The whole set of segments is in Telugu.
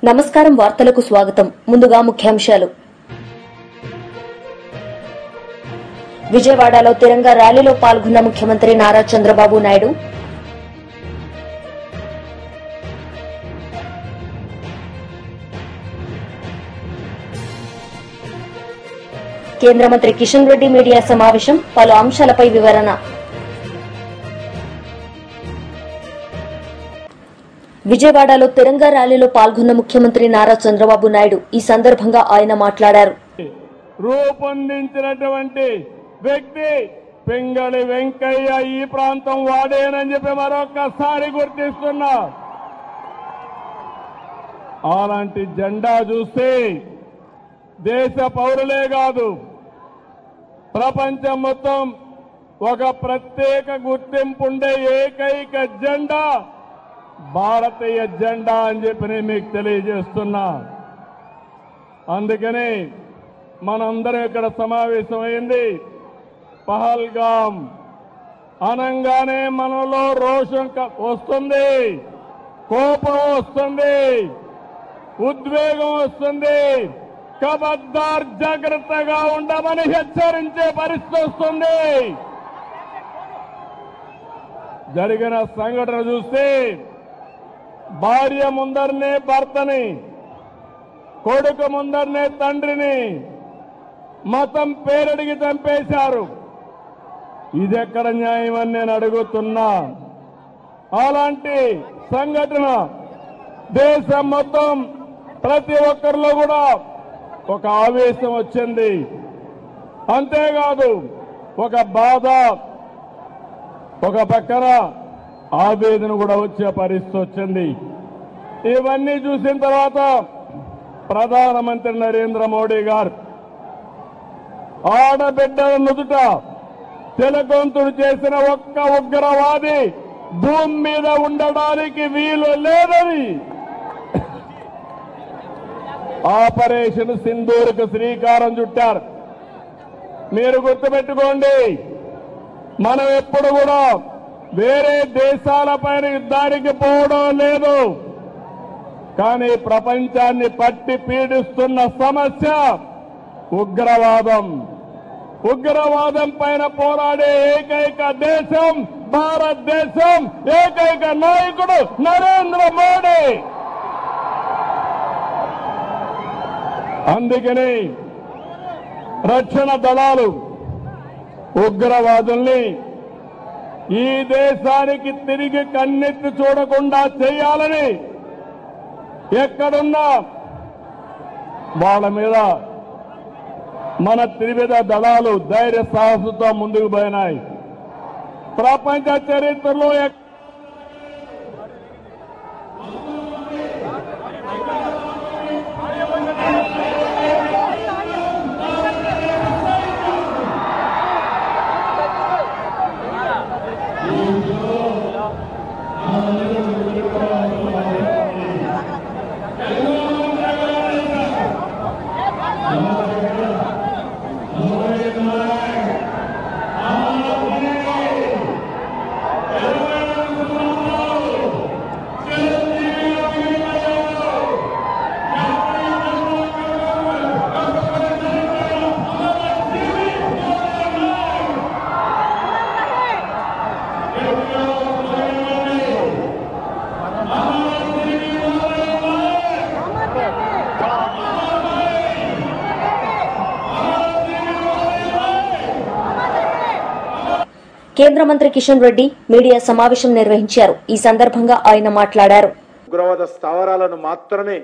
నమస్కారం వార్తలకు స్వాగతం ముందుగా ముఖ్యాంశాలు విజయవాడలో తిరంగా ర్యాలీలో పాల్గొన్న ముఖ్యమంత్రి నారా చంద్రబాబు నాయుడు కేంద్ర మంత్రి కిషన్ రెడ్డి మీడియా సమావేశం పలు అంశాలపై వివరణ విజయవాడలో తిరంగా ర్యాలీలో పాల్గొన్న ముఖ్యమంత్రి నారా చంద్రబాబు నాయుడు ఈ సందర్భంగా ఆయన మాట్లాడారు. రూపొందించినటువంటి వ్యక్తి పింగళి వెంకయ్య ఈ ప్రాంతం వాడేనని చెప్పి మరొకసారి గుర్తిస్తున్నా. అలాంటి జెండా చూస్తే దేశ పౌరులే కాదు ప్రపంచం మొత్తం ఒక ప్రత్యేక గుర్తింపుండే ఏకైక జెండా భారతీయ జెండా అని చెప్పి నేను మీకు తెలియజేస్తున్నా. అందుకని మనందరం ఇక్కడ సమావేశమైంది. పహల్గాం అనంగానే మనలో రోషం వస్తుంది, కోపం వస్తుంది, ఉద్వేగం వస్తుంది. ఖబర్దార్ జాగ్రత్తగా ఉండమని హెచ్చరించే పరిస్థితి వస్తుంది. జరిగిన సంఘటన చూస్తే భార్య ముందరనే భర్తని, కొడుకు ముందరనే తండ్రిని మతం పేరడిగి చంపేశారు. ఇదెక్కడ న్యాయం అని నేను అడుగుతున్నా. అలాంటి సంఘటన దేశం మొత్తం ప్రతి ఒక్కరిలో కూడా ఒక ఆవేశం వచ్చింది. అంతేకాదు ఒక బాధ, ఒక పక్కన ఆవేదన కూడా వచ్చే పరిస్థితి వచ్చింది. ఇవన్నీ చూసిన తర్వాత ప్రధానమంత్రి నరేంద్ర మోడీ గారు ఆడబిడ్డల నుదుట తిలకంతుడు చేసిన ఒక్క ఉగ్రవాది భూమి మీద ఉండడానికి వీలు లేదని ఆపరేషన్ సింధూర్కు శ్రీకారం చుట్టారు. మీరు గుర్తుపెట్టుకోండి, మనం ఎప్పుడు కూడా వేరే దేశాలపైన యుద్ధానికి పోవడం లేదు. కానీ ప్రపంచాన్ని పట్టి పీడిస్తున్న సమస్య ఉగ్రవాదం. ఉగ్రవాదం పైన పోరాడే ఏకైక దేశం భారతదేశం, ఏకైక నాయకుడు నరేంద్ర మోడీ. అందుకని రక్షణ దళాలు ఉగ్రవాదుల్ని ఈ దేశానికి తిరిగి కన్నెత్తి చూడకుండా చేయాలని ఎక్కడున్నా వాళ్ళ మీద మన త్రివిధ దళాలు ధైర్య సాహసంతో ముందుకు పోయినాయి. ప్రపంచ చరిత్రలో కేంద్ర మంత్రి కిషన్ రెడ్డి మీడియా సమావేశం నిర్వహించారు. ఈ సందర్భంగా ఆయన మాట్లాడారు. ఉగ్రవాద స్థావరాలను మాత్రమే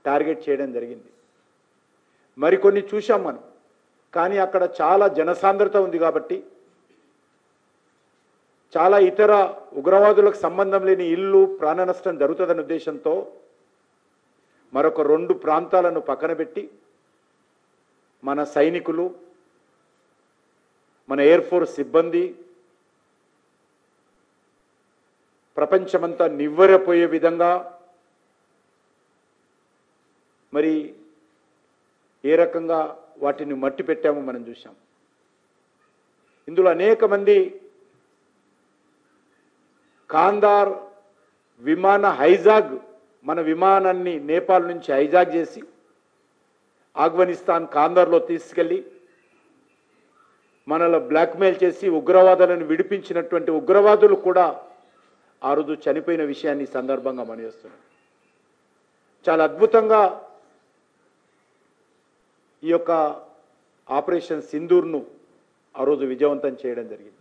టార్గెట్ చేయడం జరిగింది. మరికొన్ని చూశాం మనం, కానీ అక్కడ చాలా జనసాంద్రత ఉంది కాబట్టి చాలా ఇతర ఉగ్రవాదులకు సంబంధం లేని ఇల్లు ప్రాణ నష్టం జరుగుతుందనే ఉద్దేశంతో మరొక 2 ప్రాంతాలను పక్కన పెట్టి మన సైనికులు, మన ఎయిర్ ఫోర్స్ సిబ్బంది ప్రపంచమంతా నివ్వెరపోయే విధంగా మరి ఏ రకంగా వాటిని మట్టి పెట్టామో మనం చూసాం. ఇందులో అనేక మంది కాందార్ విమాన హైజాగ్ మన విమానాన్ని నేపాల్ నుంచి హైజాక్ చేసి ఆఫ్ఘనిస్తాన్ కాందర్లో తీసుకెళ్లి మనలో బ్లాక్మెయిల్ చేసి ఉగ్రవాదులను విడిపించినటువంటి ఉగ్రవాదులు కూడా ఆ రోజు చనిపోయిన విషయాన్ని ఈ సందర్భంగా మనయేస్తున్నాం. చాలా అద్భుతంగా ఈ యొక్క ఆపరేషన్ సింధూర్ను ఆ రోజు విజయవంతం చేయడం జరిగింది.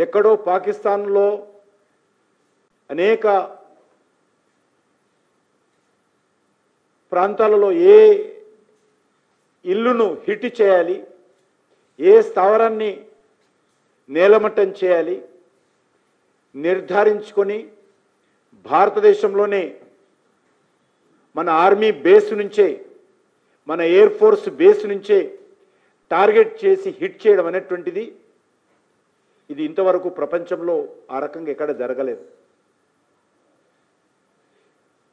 ఎక్కడో పాకిస్తాన్లో అనేక ప్రాంతాలలో ఏ ఇల్లును హిట్ చేయాలి, ఏ స్థావరాన్ని నేలమట్టం చేయాలి నిర్ధారించుకొని భారతదేశంలోనే మన ఆర్మీ బేస్ నుంచే, మన ఎయిర్ ఫోర్స్ బేస్ నుంచే టార్గెట్ చేసి హిట్ చేయడం అనేటువంటిది ఇది ఇంతవరకు ప్రపంచంలో ఆ రకంగా ఎక్కడ జరగలేదు.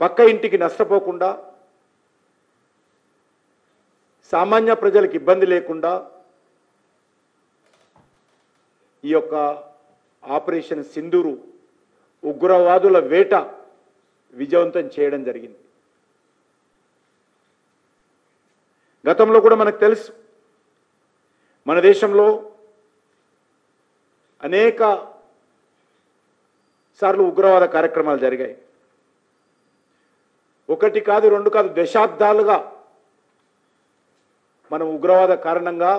పక్క ఇంటికి నష్టపోకుండా, సామాన్య ప్రజలకు ఇబ్బంది లేకుండా ఈ యొక్క ఆపరేషన్ సింధూరు ఉగ్రవాదుల వేట విజయవంతం చేయడం జరిగింది. గతంలో కూడా మనకు తెలుసు, మన దేశంలో అనేక సార్లు ఉగ్రవాద కార్యక్రమాలు జరిగాయి. ఒకటి కాదు, రెండు కాదు, దశాబ్దాలుగా మనం ఉగ్రవాద కారణంగా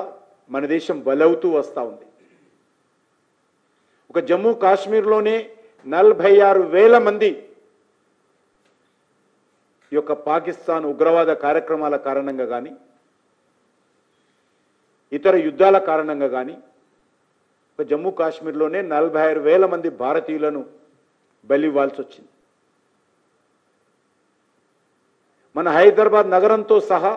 మన దేశం బలవుతూ వస్తూ ఉంది. ఒక జమ్మూ కాశ్మీర్లోనే 46,000 మంది ఈ యొక్క పాకిస్తాన్ ఉగ్రవాద కార్యక్రమాల కారణంగా కానీ, ఇతర యుద్ధాల కారణంగా కానీ ఒక జమ్మూ కాశ్మీర్లోనే 46,000 మంది భారతీయులను బలి ఇవ్వాల్సి వచ్చింది. మన హైదరాబాద్ నగరంతో సహా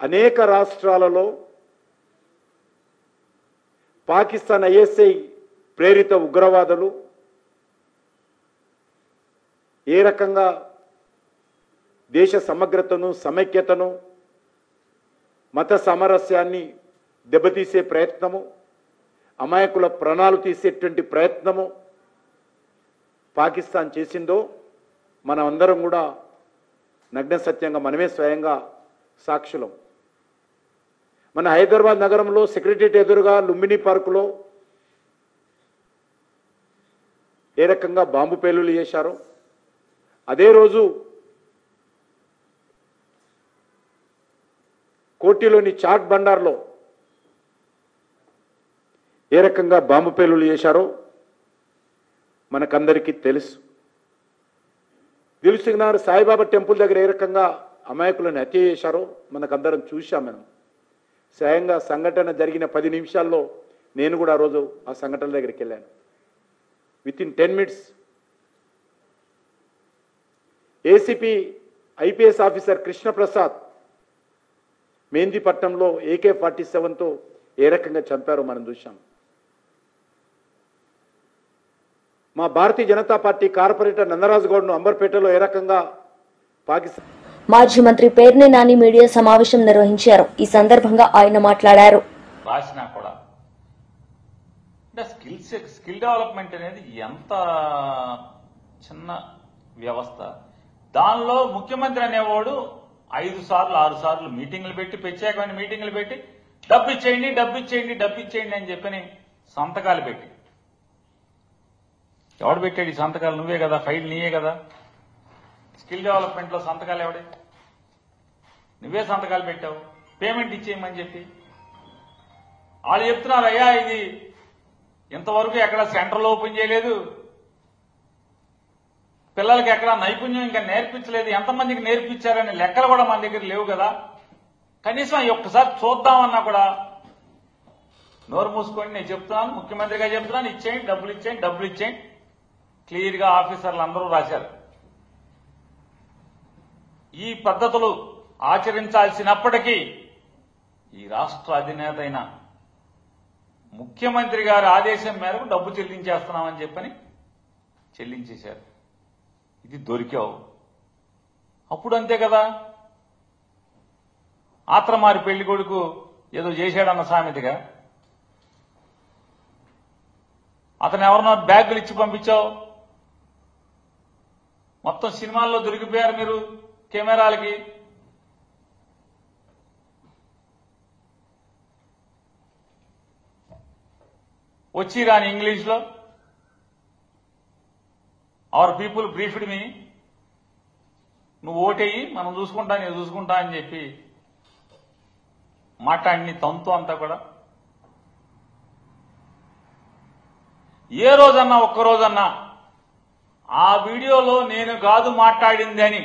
అనేక రాష్ట్రాలలో పాకిస్తాన్ ఐఎస్ఐ ప్రేరిత ఉగ్రవాదులు ఏ రకంగా దేశ సమగ్రతను, సమైక్యతను, మత సామరస్యాన్ని దెబ్బతీసే ప్రయత్నము, అమాయకుల ప్రాణాలు తీసేటువంటి ప్రయత్నము పాకిస్తాన్ చేసిందో మనం అందరం కూడా నగ్న సత్యంగా మనమే స్వయంగా సాక్షులం. మన హైదరాబాద్ నగరంలో సెక్రటరియట్ ఎదురుగా లుంబిని పార్కులో ఏ రకంగా బాంబు పేలులు చేశారో, అదే రోజు కోటిలోని చాట్ బండార్లో ఏ రకంగా బాంబు పేలులు చేశారో మనకందరికీ తెలుసు. దిల్సుఖ్నగర్ సాయిబాబా టెంపుల్ దగ్గర ఏ రకంగా అమాయకులను హత్య చేశారో మనకందరం చూశాం. మనం స్వయంగా సంఘటన జరిగిన 10 నిమిషాల్లో నేను కూడా ఆ రోజు ఆ సంఘటన దగ్గరికి వెళ్ళాను. Within 10 minutes ACP IPS officer Krishnaprasad మెహందీపట్నంలో AK-47తో ఏ రకంగా చంపారో మనం చూశాం. మా భారతీయ జనతా పార్టీ కార్పొరేటర్ నందరాజు గౌడ్ను అంబర్పేటలో ఏ రకంగా పాకిస్తాన్ మాజీ మంత్రి పేర్ని నాని మీడియా సమావేశం నిర్వహించారు. ఈ సందర్భంగా ఆయన మాట్లాడారు. రాసినా కూడా అంటే స్కిల్ డెవలప్మెంట్ అనేది ఎంత చిన్న వ్యవస్థ. దానిలో ముఖ్యమంత్రి అనేవాడు 5 సార్లు 6 సార్లు మీటింగ్లు పెట్టి, ప్రత్యేకమైన మీటింగ్లు పెట్టి డబ్బు ఇచ్చేయండి, డబ్బు ఇచ్చేయండి, డబ్బు ఇచ్చేయండి అని చెప్పని సంతకాలు పెట్టి, ఎవడు పెట్టాడు ఈ సంతకాలు? నువ్వే కదా, ఫైల్ నీయే కదా. స్కిల్ డెవలప్మెంట్ లో సంతకాలు ఎవడే? నువ్వే సంతకాలు పెట్టావు, పేమెంట్ ఇచ్చేయమని చెప్పి. వాళ్ళు చెప్తున్నారు, అయ్యా ఇది ఇంతవరకు ఎక్కడ సెంటర్లో ఓపెన్ చేయలేదు, పిల్లలకి ఎక్కడ నైపుణ్యం ఇంకా నేర్పించలేదు, ఎంతమందికి నేర్పించారనే లెక్కలు కూడా మన దగ్గర లేవు కదా. కనీసం ఒక్కసారి చూద్దామన్నా కూడా నోరు మూసుకొని నేను చెప్తున్నాను, ముఖ్యమంత్రిగా చెప్తున్నాను, ఇచ్చేయండి, డబ్బులు ఇచ్చేయండి, డబ్బులు ఇచ్చేయండి. క్లియర్ గా ఆఫీసర్లు అందరూ రాశారు. ఈ పద్ధతులు ఆచరించాల్సినప్పటికీ ఈ రాష్ట్ర అధినేత అయిన ముఖ్యమంత్రి గారి ఆదేశం మేరకు డబ్బు చెల్లించేస్తున్నామని చెప్పని చెల్లించేశారు. ఇది దొరికావు. అప్పుడు అంతే కదా, ఆత్రమారి పెళ్లి కొడుకు ఏదో చేశాడన్న సామెతగా అతను ఎవరినో బ్యాగులు ఇచ్చి పంపించావు. మొత్తం సినిమాల్లో దొరికిపోయారు మీరు కెమెరాలకి. వచ్చి రాని ఇంగ్లీష్లో అవర్ పీపుల్ బ్రీఫ్డ్ మీ, నువ్వు ఓటేయి మనం చూసుకుంటా నేను చూసుకుంటా అని చెప్పి మాట్లాడి తంతు అంతా కూడా. ఏ రోజన్నా ఒక్కరోజన్నా ఆ వీడియోలో నేను కాదు మాట్లాడింది అని,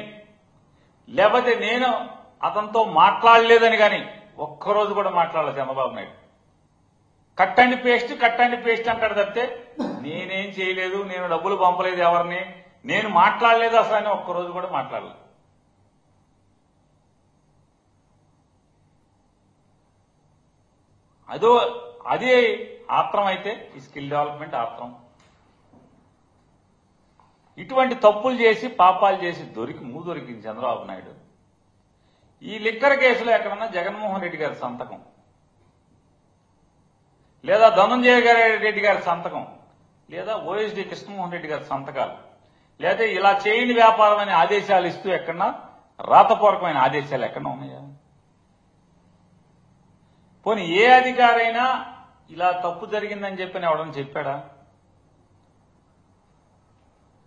లేకపోతే నేను అతనితో మాట్లాడలేదని కానీ ఒక్కరోజు కూడా మాట్లాడలేదు Chandrababu Naidu. Cut and paste అంటాడు తప్పితే నేనేం చేయలేదు, నేను డబ్బులు పంపలేదు ఎవరిని, నేను మాట్లాడలేదు అసలు అని ఒక్కరోజు కూడా మాట్లాడలేదు. అదే ఆత్రం అయితే ఈ స్కిల్ డెవలప్మెంట్ ఆత్రం. ఇటువంటి తప్పులు చేసి పాపాలు చేసి దొరికింది చంద్రబాబు నాయుడు. ఈ లిక్కర్ కేసులో ఎక్కడన్నా జగన్మోహన్ రెడ్డి గారి సంతకం, లేదా ధనంజయ రెడ్డి గారి సంతకం, లేదా ఓఎస్డి కృష్ణమోహన్ రెడ్డి గారి సంతకాలు, లేదా ఇలా చేయని వ్యాపారం అనే ఆదేశాలు ఇస్తూ ఎక్కడన్నా రాతపూర్వకమైన ఆదేశాలు ఎక్కడన్నా ఉన్నాయా? పోనీ ఏ అధికారైనా ఇలా తప్పు జరిగిందని చెప్పి ఎవడని చెప్పాడా?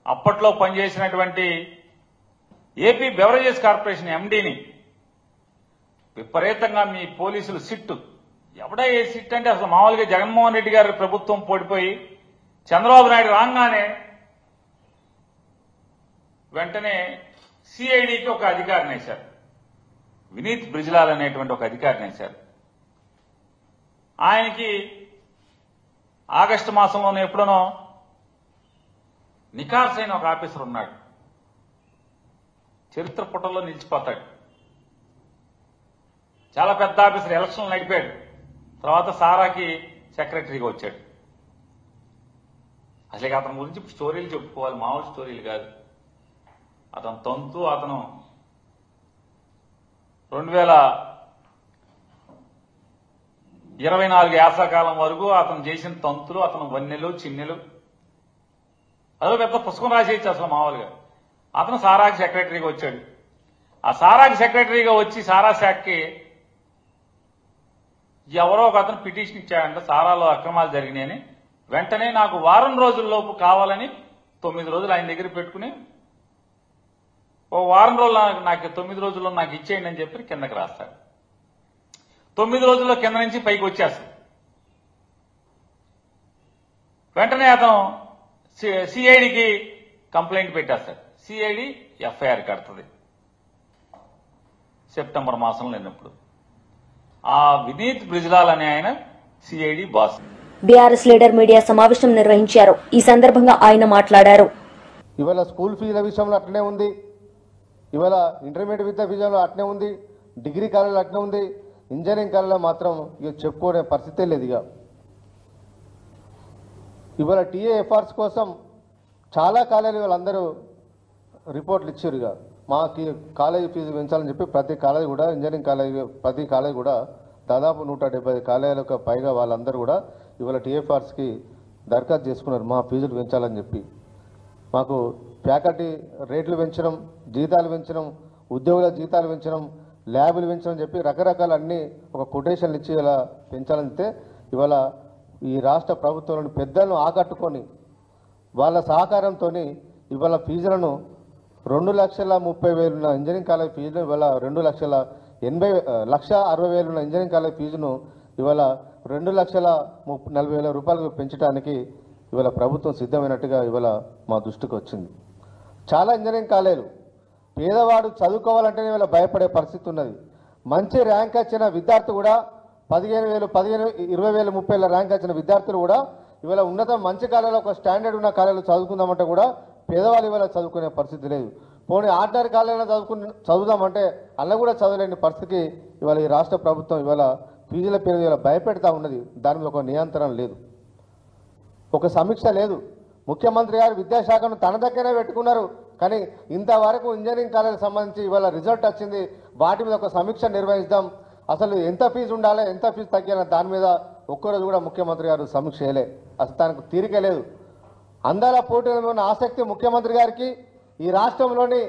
అప్పట్లో పనిచేసినటువంటి ఏపీ బెవరేజెస్ కార్పొరేషన్ ఎండీని విపరీతంగా మీ పోలీసులు సిట్టు, ఎవడా ఏ సిట్ అంటే అసలు మామూలుగా జగన్మోహన్ రెడ్డి గారి ప్రభుత్వం పడిపోయి చంద్రబాబు నాయుడు రాగానే వెంటనే సిఐడికి ఒక అధికారిని వేశారు, వినీత్ బ్రిజ్లాల్ అనేటువంటి ఒక అధికారిని వేశారు. ఆయనకి ఆగస్టు మాసంలోనే ఎప్పుడనో నికార్స్ అయిన ఒక ఆఫీసర్ ఉన్నాడు, చరిత్ర పుటల్లో నిలిచిపోతాడు. చాలా పెద్ద ఆఫీసర్, ఎలక్షన్ నడిపాడు, తర్వాత సారాకి సెక్రటరీగా వచ్చాడు. అసలు అతని గురించి స్టోరీలు చెప్పుకోవాలి, మామూలు స్టోరీలు కాదు. అతను తంతు, అతను 2024 యాసకాలం వరకు అతను చేసిన తంతులు, అతను వన్నెలు చిన్నెలు, అదో పెద్ద పుస్తకం రాసేయచ్చు అసలు మామూలుగా. అతను సారాకి సెక్రటరీగా వచ్చాడు. ఆ సారాకి సెక్రటరీగా వచ్చి సారా శాఖకి ఎవరో ఒక అతను పిటిషన్ ఇచ్చాడంట, సారాలో అక్రమాలు జరిగినాయని. వెంటనే నాకు వారం రోజుల్లోపు కావాలని 9 రోజులు ఆయన దగ్గర పెట్టుకుని, ఓ వారం రోజులు నాకు 9 రోజుల్లో నాకు ఇచ్చేయండి అని చెప్పి కిందకి రాస్తాడు. 9 రోజుల్లో కింద నుంచి పైకి వచ్చేస్తాడు. వెంటనే అతను సిఐడికి కంప్లైంట్ పెట్టేస్తాడు. సిఐడి ఎఫ్ఐఆర్ కడుతుంది సెప్టెంబర్ మాసంలో లేనప్పుడు. ఆ వినీత్ బ్రిజ్లాల్ అనే ఆయన CID boss. BRS leader media సమావేశం నిర్వహించారు. ఈ సందర్భంగా ఆయన మాట్లాడారు. ఇవాళ స్కూల్ ఫీజుల విషయంలో అట్లనే ఉంది, ఇవాళ ఇంటర్మీడియట్ విద్యా విషయంలో అట్లనే ఉంది, డిగ్రీ కాలేజీలో అట్లనే ఉంది, ఇంజనీరింగ్ కాలేజీలో మాత్రం ఇక చెప్పుకునే పరిస్థితే లేదు. ఇవాళ టీఏఎఫ్ఆర్స్ కోసం చాలా కాలేజీలు వాళ్ళందరూ రిపోర్ట్లు ఇచ్చారు. మాకు కాలేజీ ఫీజు పెంచాలని చెప్పి ప్రతి కాలేజీ కూడా, ఇంజనీరింగ్ కాలేజీ ప్రతి కాలేజీ కూడా దాదాపు 175 కాలేజీలకు పైగా వాళ్ళందరూ కూడా ఇవాళ టీఎఫ్ఆర్స్కి దరఖాస్తు చేసుకున్నారు, మా ఫీజులు పెంచాలని చెప్పి. మాకు ఫ్యాకల్టీ రేట్లు పెంచడం, జీతాలు పెంచడం, ఉద్యోగుల జీతాలు పెంచడం, ల్యాబులు పెంచడం చెప్పి రకరకాల అన్ని ఒక కొటేషన్లు ఇచ్చి ఇలా పెంచాలంటే ఇవాళ ఈ రాష్ట్ర ప్రభుత్వంలోని పెద్దలను ఆకట్టుకొని వాళ్ళ సహకారంతో ఇవాళ ఫీజులను 2,30,000 ఉన్న ఇంజనీరింగ్ కాలేజ్ ఫీజును ఇవాళ 2,60,000 ఉన్న ఇంజనీరింగ్ కాలేజ్ ఫీజును ఇవాళ 2,40,000 రూపాయలకు పెంచడానికి ఇవాళ ప్రభుత్వం సిద్ధమైనట్టుగా ఇవాళ మా దృష్టికి వచ్చింది. చాలా ఇంజనీరింగ్ కాలేజీలు పేదవాడు చదువుకోవాలంటేనే ఇవాళ భయపడే పరిస్థితి ఉన్నది. మంచి ర్యాంక్ వచ్చిన విద్యార్థి కూడా 15,000, 20,000, 30,000 ర్యాంక్ వచ్చిన విద్యార్థులు కూడా ఇవాళ ఉన్నత మంచి కాలేజీలో ఒక స్టాండర్డ్ ఉన్న కాలేజీలో చదువుకుందామంటే కూడా పేదవాళ్ళు ఇవాళ చదువుకునే పరిస్థితి లేదు. పోనీ ఆర్డినరీ కాలేజీలో చదువుదామంటే అలా కూడా చదవలేని పరిస్థితికి ఇవాళ ఈ రాష్ట్ర ప్రభుత్వం ఇవాళ ఫీజుల పేరు ఇవాళ భయపెడతా ఉన్నది. దాని మీద ఒక నియంత్రణ లేదు, ఒక సమీక్ష లేదు. ముఖ్యమంత్రి గారు విద్యాశాఖను తన దగ్గరే పెట్టుకున్నారు, కానీ ఇంతవరకు ఇంజనీరింగ్ కాలేజీకి సంబంధించి ఇవాళ రిజల్ట్ వచ్చింది, వాటి మీద ఒక సమీక్ష నిర్వహిద్దాం, అసలు ఎంత ఫీజు ఉండాలి, ఎంత ఫీజు తగ్గాలి దాని మీద ఒక్కరోజు కూడా ముఖ్యమంత్రి గారు సమీక్ష చేయలే. అసలు తనకు తీరిక లేదు. అందాల పోటీలో ఉన్న ఆసక్తి ముఖ్యమంత్రి గారికి ఈ రాష్ట్రంలోని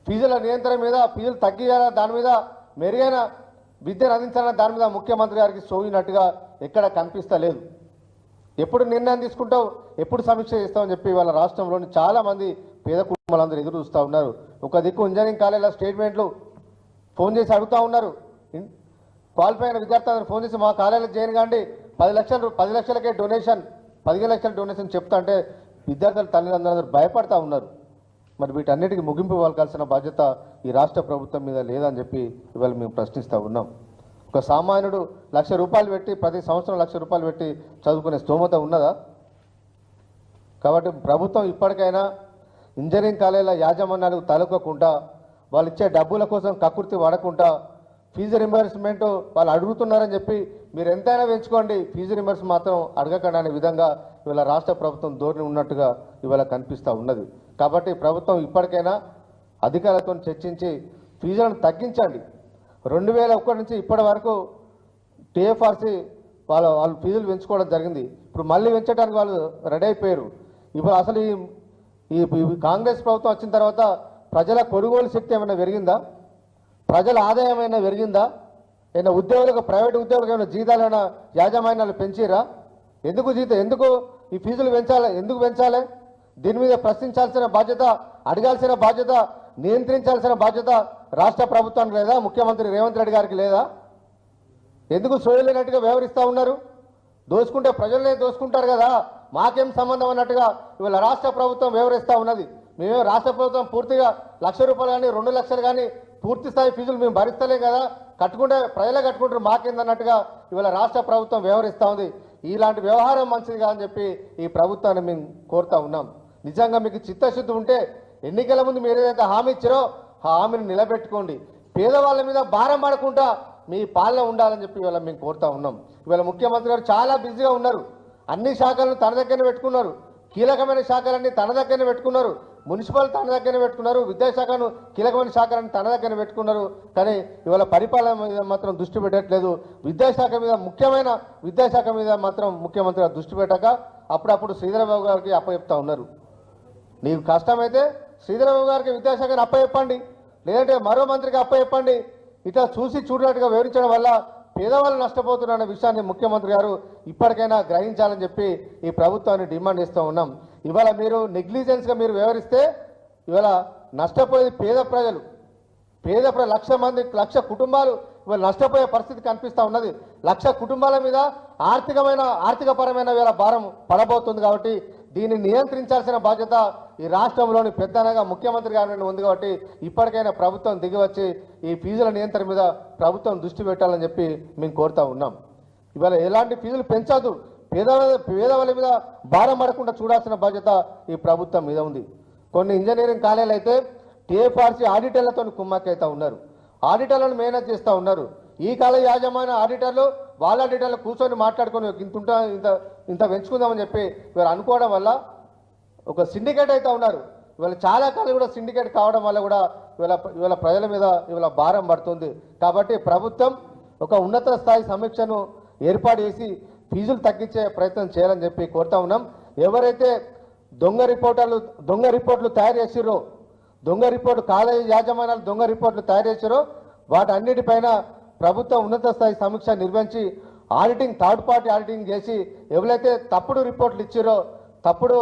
ఫీజుల నియంత్రణ మీద, ఫీజులు తగ్గియాలా, దాని మీద మెరుగైన విద్యను అందించాలన్న దాని మీద ముఖ్యమంత్రి గారికి సోయినట్టుగా ఎక్కడ కనిపిస్తలేదు. ఎప్పుడు నిర్ణయం తీసుకుంటావు, ఎప్పుడు సమీక్ష చేస్తామని చెప్పి వాళ్ళ రాష్ట్రంలోని చాలామంది పేద కుటుంబాలందరూ ఎదురు చూస్తూ ఉన్నారు. ఒక దిక్కు ఇంజనీరింగ్ కాలేజీల స్టేట్మెంట్లు ఫోన్ చేసి అడుగుతూ ఉన్నారు. క్వాలిఫై అయిన విద్యార్థులందరూ ఫోన్ చేసి మా కాలేజీలో జాయిన్ కాండి, 10 లక్షలకే డొనేషన్, 15 లక్షల డొనేషన్ చెప్తా అంటే విద్యార్థుల తల్లిదండ్రులందరూ భయపడతా ఉన్నారు. మరి వీటన్నిటికీ ముగింపు పలకాల్సిన బాధ్యత ఈ రాష్ట్ర ప్రభుత్వం మీద లేదని చెప్పి ఇవాళ మేము ప్రశ్నిస్తూ ఉన్నాం. ఒక సామాన్యుడు ₹1,00,000 పెట్టి ప్రతి సంవత్సరం ₹1,00,000 పెట్టి చదువుకునే స్తోమత ఉన్నదా? కాబట్టి ప్రభుత్వం ఇప్పటికైనా ఇంజనీరింగ్ కాలేజీల యాజమాన్యాలకు తలొక్కకుండా, వాళ్ళు ఇచ్చే డబ్బుల కోసం కక్కుర్తి పడకుండా ఫీజు రింబర్స్మెంట్ వాళ్ళు అడుగుతున్నారని చెప్పి మీరు ఎంతైనా పెంచుకోండి, ఫీజు రింబర్స్ మాత్రం అడగకండి అనే విధంగా ఇవాళ రాష్ట్ర ప్రభుత్వం ధోరణి ఉన్నట్టుగా ఇవాళ కనిపిస్తూ ఉన్నది. కాబట్టి ప్రభుత్వం ఇప్పటికైనా అధికారులతో చర్చించి ఫీజులను తగ్గించండి. 2001 నుంచి ఇప్పటి వరకు టీఎఫ్ఆర్సీ వాళ్ళు ఫీజులు పెంచుకోవడం జరిగింది. ఇప్పుడు మళ్ళీ పెంచడానికి వాళ్ళు రెడీ అయిపోయారు. ఇప్పుడు అసలు ఈ కాంగ్రెస్ ప్రభుత్వం వచ్చిన తర్వాత ప్రజల కొనుగోలు శక్తి ఏమైనా పెరిగిందా? ప్రజల ఆదాయం ఏమైనా పెరిగిందా? ఏమైనా ఉద్యోగులకు, ప్రైవేట్ ఉద్యోగులకు ఏమైనా జీతాలైనా యాజమాన్యాలు పెంచిరా? ఎందుకు ఈ ఫీజులు పెంచాలి? ఎందుకు పెంచాలి? దీని మీద ప్రశ్నించాల్సిన బాధ్యత, అడగాల్సిన బాధ్యత, నియంత్రించాల్సిన బాధ్యత రాష్ట్ర ప్రభుత్వానికి లేదా? ముఖ్యమంత్రి రేవంత్ రెడ్డి గారికి లేదా? ఎందుకు సోయలేనట్టుగా వ్యవహరిస్తూ ఉన్నారు? దోచుకుంటే ప్రజలనే దోచుకుంటారు కదా, మాకేం సంబంధం అన్నట్టుగా ఇవాళ రాష్ట్ర ప్రభుత్వం వ్యవహరిస్తూ ఉన్నది. మేమే రాష్ట్ర ప్రభుత్వం పూర్తిగా ₹1,00,000 కానీ 2 లక్షలు కానీ పూర్తి స్థాయి ఫీజులు మేము భరిస్తలేం కదా, కట్టుకుంటే ప్రజలే కట్టుకుంటారు, మాకేందన్నట్టుగా ఇవాళ రాష్ట్ర ప్రభుత్వం వ్యవహరిస్తూ ఉంది. ఇలాంటి వ్యవహారం మంచిది కాదని చెప్పి ఈ ప్రభుత్వాన్ని మేము కోరుతా ఉన్నాం. నిజంగా మీకు చిత్తశుద్ధి ఉంటే ఎన్నికల ముందు మీరు ఏదైతే హామీ ఇచ్చారో ఆ హామీని నిలబెట్టుకోండి. పేదవాళ్ళ మీద భారం పడకుండా మీ పాలన ఉండాలని చెప్పి ఇవాళ మేము కోరుతా ఉన్నాం. ఇవాళ ముఖ్యమంత్రి గారు చాలా బిజీగా ఉన్నారు. అన్ని శాఖలను తన దగ్గరనే పెట్టుకున్నారు. కీలకమైన శాఖలన్నీ తన దగ్గరనే పెట్టుకున్నారు. మున్సిపల్ తన దగ్గరనే పెట్టుకున్నారు. విద్యాశాఖను, కీలకమైన శాఖలను తన దగ్గరనే పెట్టుకున్నారు. కానీ ఇవాళ పరిపాలన మీద మాత్రం దృష్టి పెట్టట్లేదు. విద్యాశాఖ మీద, ముఖ్యమైన విద్యాశాఖ మీద మాత్రం ముఖ్యమంత్రి గారు దృష్టి పెట్టక అప్పుడప్పుడు శ్రీధరబాబు గారికి అప్పచెప్తా ఉన్నారు. నీకు కష్టమైతే శ్రీధరబాబు గారికి విద్యాశాఖను అప్పచెప్పండి, లేదంటే మరో మంత్రికి అప్పచెప్పండి. ఇట్లా చూసి చూడనట్టుగా వివరించడం వల్ల పేదవాళ్ళు నష్టపోతున్న విషయాన్ని ముఖ్యమంత్రి గారు ఇప్పటికైనా గ్రహించాలని చెప్పి ఈ ప్రభుత్వాన్ని డిమాండ్ చేస్తూ ఉన్నాం. ఇవాళ మీరు నెగ్లిజెన్స్గా మీరు వ్యవహరిస్తే ఇవాళ నష్టపోయేది పేద ప్రజలు. 1,00,000 కుటుంబాలు ఇవాళ నష్టపోయే పరిస్థితి కనిపిస్తూ ఉన్నది. 1,00,000 కుటుంబాల మీద ఆర్థికపరమైన వేళ భారం పడబోతుంది. కాబట్టి దీన్ని నియంత్రించాల్సిన బాధ్యత ఈ రాష్ట్రంలోని పెద్దనగా ముఖ్యమంత్రి గారి ఉంది. కాబట్టి ఇప్పటికైనా ప్రభుత్వం దిగివచ్చి ఈ ఫీజుల నియంత్రణ మీద ప్రభుత్వం దృష్టి పెట్టాలని చెప్పి మేము కోరుతా ఉన్నాం. ఇవాళ ఎలాంటి ఫీజులు పెంచదు, పేదవాళ్ళ మీద భారం పడకుండా చూడాల్సిన బాధ్యత ఈ ప్రభుత్వం మీద ఉంది. కొన్ని ఇంజనీరింగ్ కాలేజీలు అయితే టీఎఫ్ఆర్సీ ఆడిటర్లతో కుమ్మక్కైతా ఉన్నారు. ఆడిటర్లను మేనేజ్ చేస్తూ ఉన్నారు. ఈ కాలేజీ యాజమాన్య ఆడిటర్లు వాళ్ళ ఆడిటర్లు కూర్చొని మాట్లాడుకొని ఇంత పెంచుకుందామని చెప్పి ఇవాళ అనుకోవడం వల్ల ఒక సిండికేట్ అయితే ఉన్నారు. ఇవాళ చాలా కాలం కూడా సిండికేట్ కావడం వల్ల కూడా ఇవాళ ప్రజల మీద ఇవాళ భారం పడుతుంది. కాబట్టి ప్రభుత్వం ఒక ఉన్నత స్థాయి సమీక్షను ఏర్పాటు చేసి ఫీజులు తగ్గించే ప్రయత్నం చేయాలని చెప్పి కోరుతా ఉన్నాం. ఎవరైతే దొంగ రిపోర్ట్లు తయారు చేసిరో, కాలేజీ యాజమాన్యాలు దొంగ రిపోర్ట్లు తయారు చేసిరో వాటన్నిటిపైన ప్రభుత్వం ఉన్నత స్థాయి సమీక్ష నిర్వహించి ఆడిటింగ్, థర్డ్ పార్టీ ఆడిటింగ్ చేసి ఎవరైతే తప్పుడు రిపోర్ట్లు ఇచ్చిరో, తప్పుడు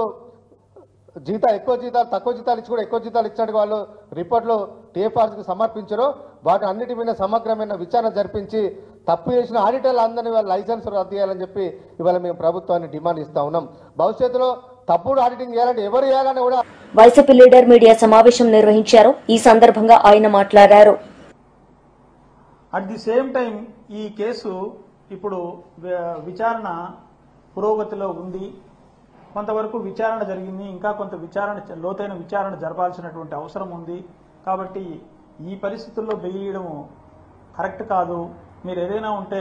ఎక్కువ జీతాలు, తక్కువ జీతాలు ఇచ్చి కూడా ఎక్కువ జీతాలు ఇచ్చినట్టు వాళ్ళు రిపోర్ట్లు టీఎఫ్ఆర్సీకి సమర్పించారో వాటి అన్నిటి మీద సమగ్రమైన విచారణ జరిపించి తప్పు చేసిన ఆడిటర్లు అందరినీ వాళ్ళ లైసెన్స్ రద్దు చేయాలని చెప్పి ఇవాళ మేము ప్రభుత్వాన్ని డిమాండ్ ఇస్తా ఉన్నాం. భవిష్యత్తులో తప్పుడు ఆడిటింగ్ చేయాలంటే ఎవరు చేయాలని కూడా వైసీపీ లీడర్ మీడియా సమావేశం నిర్వహించారు. ఈ సందర్భంగా ఆయన మాట్లాడారు. అట్ ది సేమ్ టైం ఈ కేసు ఇప్పుడు విచారణ పురోగతిలో ఉంది. కొంతవరకు విచారణ జరిగింది, ఇంకా కొంత లోతైన విచారణ జరపాల్సినటువంటి అవసరం ఉంది. కాబట్టి ఈ పరిస్థితుల్లో బెయిల్ ఇవ్వడం కరెక్ట్ కాదు. మీరు ఏదైనా ఉంటే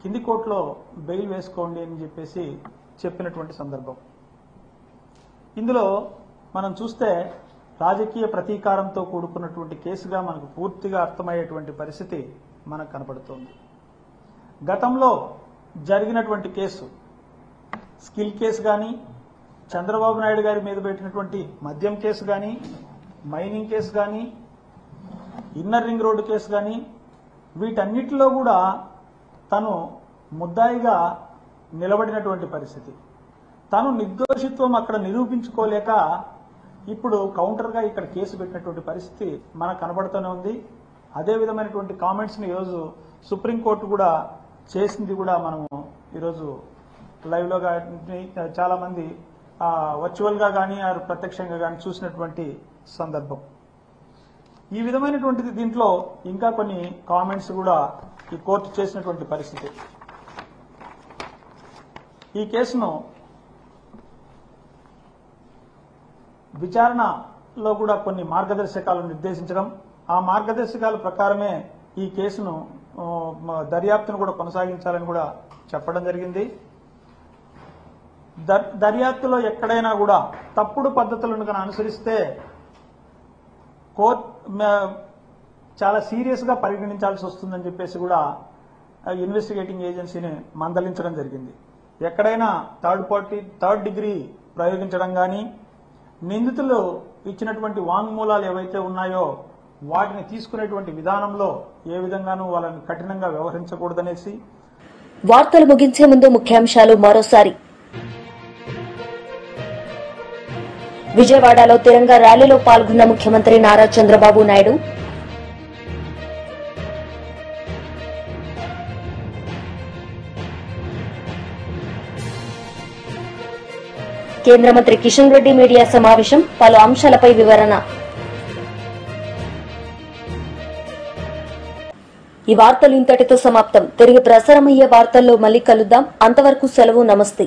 కింది కోర్టులో బెయిల్ వేసుకోండి అని చెప్పేసి చెప్పినటువంటి సందర్భం. ఇందులో మనం చూస్తే రాజకీయ ప్రతీకారంతో కూడుకున్నటువంటి కేసుగా మనకు పూర్తిగా అర్థమయ్యేటువంటి పరిస్థితి మనకు కనపడుతోంది. గతంలో జరిగినటువంటి కేసు స్కిల్ కేసు కానీ, చంద్రబాబు నాయుడు గారి మీద పెట్టినటువంటి మద్యం కేసు కానీ, మైనింగ్ కేసు కానీ, ఇన్నర్ రింగ్ రోడ్డు కేసు కానీ, వీటన్నిటిలో కూడా తను ముద్దాయిగా నిలబడినటువంటి పరిస్థితి. తను నిర్దోషిత్వం అక్కడ నిరూపించుకోలేక ఇప్పుడు కౌంటర్గా ఇక్కడ కేసు పెట్టినటువంటి పరిస్థితి మనకు కనబడుతూనే ఉంది. అదే విధమైనటువంటి కామెంట్స్ ని ఈరోజు సుప్రీంకోర్టు కూడా చేసింది కూడా మనము ఈరోజు లైవ్ లో కానీ చాలా మంది వర్చువల్ గా కానీ ప్రత్యక్షంగా కానీ చూసినటువంటి సందర్భం. ఈ విధమైనటువంటిది దీంట్లో ఇంకా కొన్ని కామెంట్స్ కూడా ఈ కోర్టు చేసినటువంటి పరిస్థితి. ఈ కేసును విచారణలో కూడా కొన్ని మార్గదర్శకాలు నిర్దేశించడం, ఆ మార్గదర్శకాల ప్రకారమే ఈ కేసును దర్యాప్తును కూడా కొనసాగించాలని కూడా చెప్పడం జరిగింది. దర్యాప్తులో ఎక్కడైనా కూడా తప్పుడు పద్ధతులను కనుక అనుసరిస్తే కోర్టు చాలా సీరియస్ గా పరిగణించాల్సి వస్తుందని చెప్పేసి కూడా ఇన్వెస్టిగేటింగ్ ఏజెన్సీని మందలించడం జరిగింది. ఎక్కడైనా థర్డ్ డిగ్రీ ప్రయోగించడం కానీ, నిందితులు ఇచ్చినటువంటి వాంగ్మూలాలు ఏవైతే ఉన్నాయో వాటిని తీసుకునేటువంటి విధానంలో ఏ విధంగానూ వాళ్ళని కఠినంగా వ్యవహరించకూడదనేసి. వార్తలు ముగించే ముందు ముఖ్యాంశాలు మరోసారి. విజయవాడలో తిరంగా ర్యాలీలో పాల్గొన్న ముఖ్యమంత్రి నారా చంద్రబాబు నాయుడు. కేంద్ర మంత్రి కిషన్ రెడ్డి మీడియా సమావేశం, పలు అంశాలపై వివరణ. ఈ వార్తలు ఇంతటితో సమాప్తం. తిరిగి ప్రసారమయ్యే వార్తల్లో మళ్లీ కలుద్దాం. అంతవరకు సెలవు. నమస్తే.